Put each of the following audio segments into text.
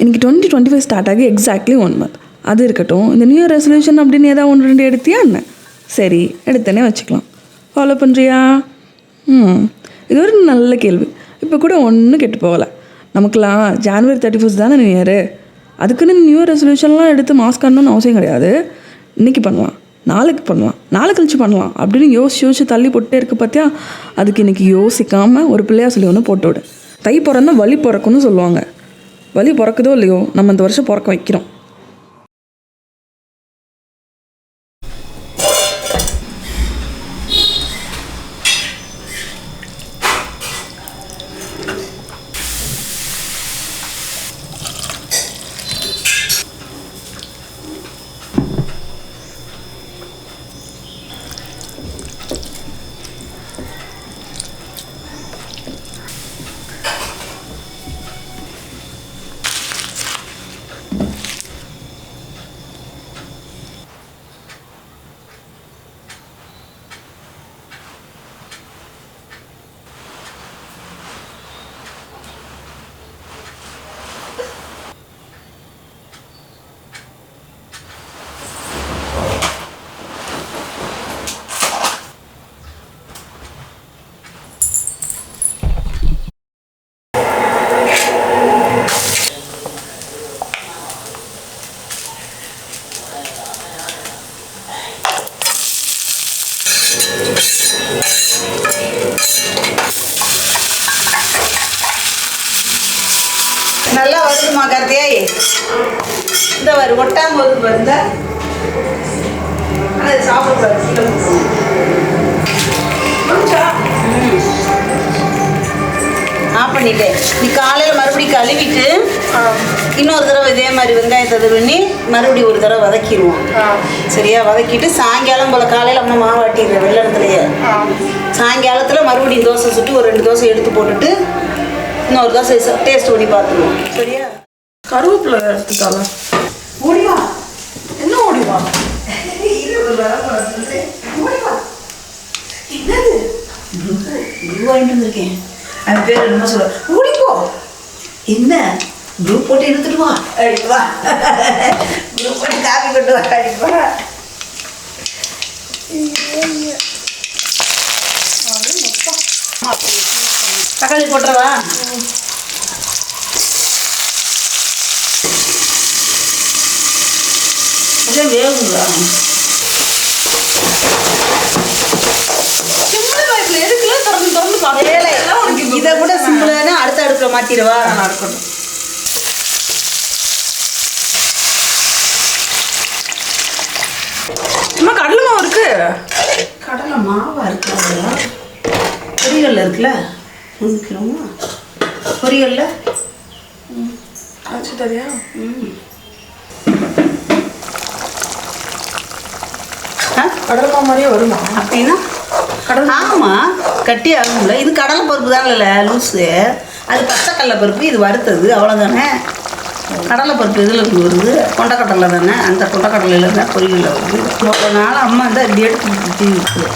இன்றைக்கி 2025 ஸ்டார்ட் ஆகி exactly 1 month. அது இருக்கட்டும். இந்த நியூ இயர் ரெசல்யூஷன் அப்படின்னு ஏதாவது 1-2 எடுத்தியா என்ன? சரி, எடுத்தனே வச்சுக்கலாம். ஃபாலோ பண்ணுறியா? இது ஒரு நல்ல கேள்வி. இப்போ கூட ஒன்றும் கெட்டு போகலை. நமக்குலாம் January 31 தானே நியூ இயரு. அதுக்குன்னு நியூ இயர் ரெசல்யூஷன்லாம் எடுத்து மாஸ்க் பண்ணணும்னு அவசியம் கிடையாது. இன்றைக்கி பண்ணலாம், நாளைக்கு பண்ணலாம், நாளை கழிச்சு பண்ணலாம் அப்படின்னு யோசிச்சு தள்ளி போட்டே இருக்க பார்த்தியா? அதுக்கு இன்றைக்கி யோசிக்காமல் ஒரு பிள்ளையா சொல்லி ஒன்று போட்டு விடு. தை பிறந்தா வலி பிறக்குன்னு சொல்லுவாங்க. வலி பிறக்குதோ இல்லையோ, நம்ம இந்த வருஷம் பிறக்க வைக்கிறோம். நல்லா வருதுமா கார்த்தியாய். இந்த வரு ஒட்டாம வருது பாருங்க. அது சாப்பிட ஆஃப் பண்ணிட்டேன். நீ காலையில் மறுபடியும் கழுவிட்டு இன்னொரு தடவை இதே மாதிரி வெங்காயத்தை இது பண்ணி மறுபடியும் ஒரு தடவை வதக்கிடுவோம். சரியா? வதக்கிட்டு சாயங்காலம் போல் காலையில் அம்மா மாவாட்டிடுறேன் வெள்ளத்துலையே. சாயங்காலத்தில் மறுபடியும் தோசை சுட்டு ஒரு 2 தோசை எடுத்து போட்டுட்டு இன்னொரு தோசை டேஸ்ட் பண்ணி பார்த்துருவோம். சரியா? கருவேப்பிலை எடுத்துக்கலாம். ஓடிவா. என்ன ஓடிவா? என்னது வாங்கிட்டு வந்திருக்கேன். அது பேர் என்னமோ சொல்ல. ஓடிப்போ. என்ன குரூப் போட்டு எடுத்துட்டு வா. அடிப்பா. குரூப் போட்டு காப்பி கொண்டு வா. அடிப்பா. தக்காளி போட்டுறவா? கொஞ்சம் வேகுங்களா? இதை கூட சிம்பிளான அடுத்த அடுப்புல மாத்திடுவா. இருக்கட்டும். அம்மா கடலை மாவு இருக்கு. கடலை மாவா இருக்கா? பொரியல்ல இருக்குல்ல, நினைக்கிறோமா? பொரியல்ல அரைச்சி தரியா? கடலை மாவு மாதிரியே வருமா அப்படின்னா? கடலை ஆமாம், கட்டி ஆகும்ல. இது கடலை பருப்பு தானே லூஸு. அது பச்சை கடலை பருப்பு, இது வறுத்தது, அவ்வளோதானே. கடலை பருப்பு இதில் இருந்து வருது, கொண்டக்கடலை தானே. அந்த கொண்டக்கடலையில் தான் பொரியலில் வருது. ஒரு நாள் அம்மா தான் இப்படி எடுத்து இருக்குது.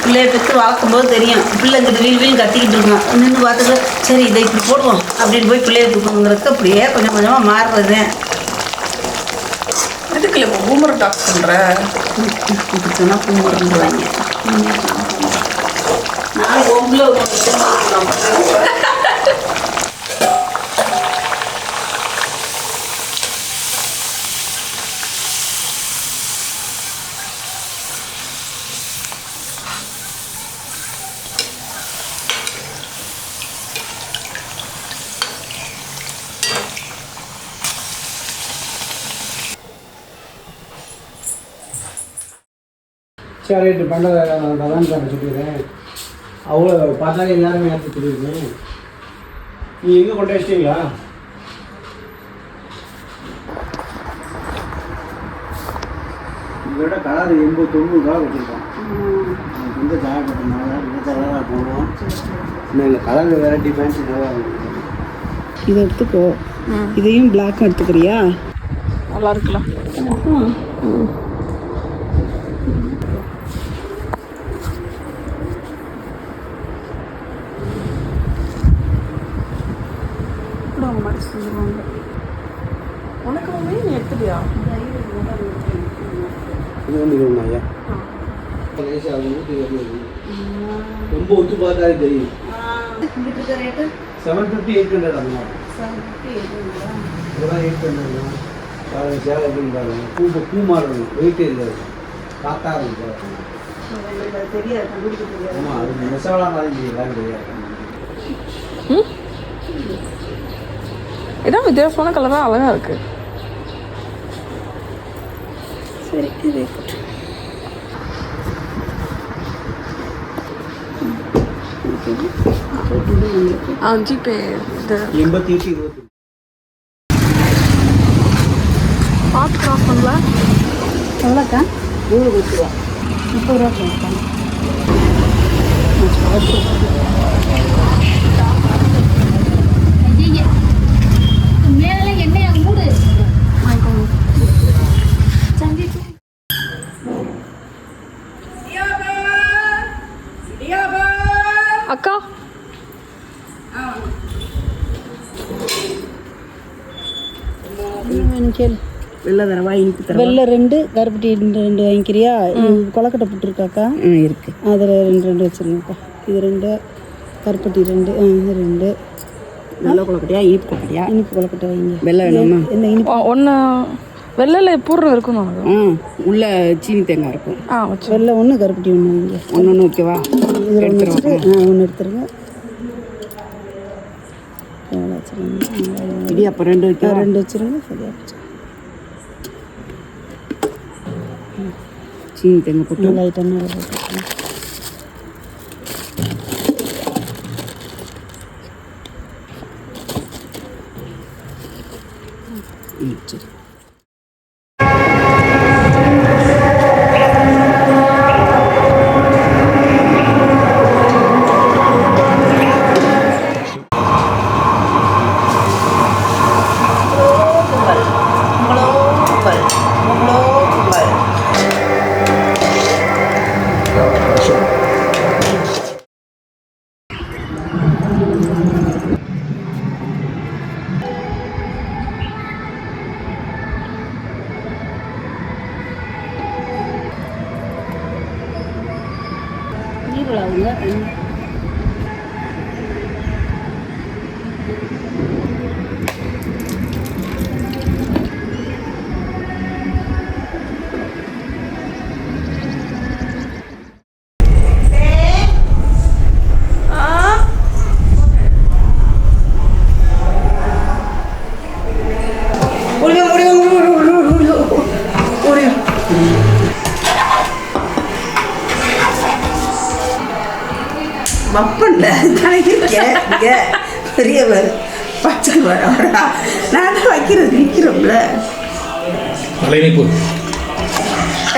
பிள்ளைய பெற்று வளர்க்கும்போது தெரியும். பிள்ளைங்கிட்ட வீல் கத்திக்கிட்டு இருக்கோம். நின்று பார்த்துட்டு சரி இதை இப்படி போடுவோம் அப்படின்னு போய் பிள்ளைய தூக்கணுங்கிறதுக்கு அப்படியே கொஞ்சம் கொஞ்சமாக மாறுறது. எதுக்கு இல்லை பூமர் டாக் பண்ணுற? இப்படி சொன்னால் பூமருந்துவாங்க. நான் உங்களை சரி பண்ணுற அதான் சார் சொல்லிடுறேன். அவ்வளோ பார்த்தாலே எல்லாருமே ஏற்ற சொல்லியிருக்கேன். நீ எங்கே கொண்டு வச்சிட்டிங்களா? இதோட கலர் 80-90 கலர் வச்சுருக்கோம். இந்த கலர் கட்டினால இந்த கலராக போடுவோம். இன்னும் இந்த கலர் வெரைட்டி ஃபேன்சி நல்லா இருக்கும். இதை எடுத்துக்கோ. இதையும் பிளாக் எடுத்துக்கிறியா? நல்லா இருக்கலாம். கூட உனக்கு மம்மி நீ எடுத்துட்டியா? இது வந்து வேணுமா ஐயா? ரொம்ப ஒத்து பார்த்தாலே தெரியும். 750 800 அம்மா. 800 சேலை எப்படின்னு பாருங்க. பூ மாறணும், வெயிட்டே இருக்காது, காத்தா இருக்கும். ஆமாம், அது நெசவாளானாலும் தெரியாது. இதான் வித்தியாசமான கலராக அழகாக இருக்கு. சரி இது ஜிபே இது 88 20 பார்த்து கிராஸ் பண்ணல. எவ்வளோக்கா? 30 ரூபா. 30 ரூபா கொடுப்பா. அக்கா கேளு. வெள்ளை தரவா இனிப்பு தரவா? வெள்ளை 2, கருப்பட்டி 2 வாங்கிக்கிறியா? கொலக்கட்டை புட்டுருக்காக்கா? இருக்கு. அதில் 2 வச்சுருங்கக்கா. இது 2, கருப்பட்டி 2, இது 2. வெள்ளை கொலக்கட்டையா இனிப்பு கொலக்கட்டையா? இனிப்பு கொலக்கட்டை வைங்க. வெள்ளை வேணுமா? என்ன இனிப்பு? ஒன்று வெள்ளையில் பூர்ணம் இருக்கணும். உள்ள சீனி தேங்காய் இருக்கும். வச்சு வெள்ளை 1, கருப்பட்டி 1 வைங்க. ஒன்று ஓகேவா? இது 1 வச்சுட்டு 1 எடுத்துருங்க. எவ்வளோ வச்சுருங்க? இது அப்போ 2 வைக்க 2 வச்சுருங்க. சரியா வச்சு சீனி தேங்காய் போட்டு லைட்டாக மேலே போட்டு சரி. வப்பன்ல பெரியவர் பச்சைவர் அவரா? நான் தான் வைக்கிறது நிற்கிறோம்ல.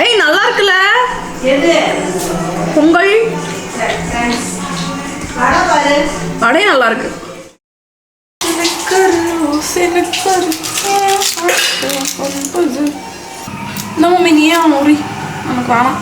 ஏய் நல்லா இருக்குல்ல? எது பொங்கல் பாரு. வடை நல்லா இருக்கு. நம்ம மினியே உரி நமக்கு வேணாம்.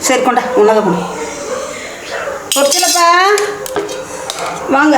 சரி கொண்டா, உன்னதை கொண்டு பொறிச்சலப்பா வாங்க.